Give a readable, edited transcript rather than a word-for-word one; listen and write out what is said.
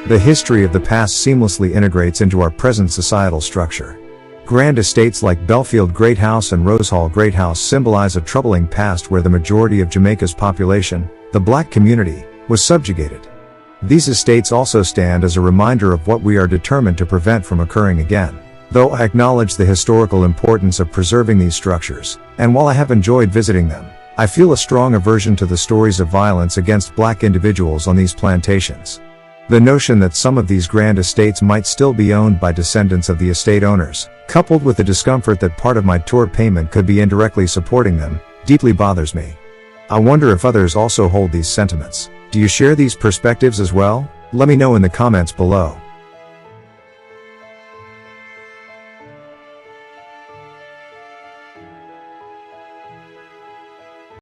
The history of the past seamlessly integrates into our present societal structure. Grand estates like Bellefield Greathouse and Rosehall Greathouse symbolize a troubling past where the majority of Jamaica's population, the black community, was subjugated. These estates also stand as a reminder of what we are determined to prevent from occurring again. Though I acknowledge the historical importance of preserving these structures, and while I have enjoyed visiting them, I feel a strong aversion to the stories of violence against black individuals on these plantations. The notion that some of these grand estates might still be owned by descendants of the estate owners, coupled with the discomfort that part of my tour payment could be indirectly supporting them, deeply bothers me. I wonder if others also hold these sentiments. Do you share these perspectives as well? Let me know in the comments below.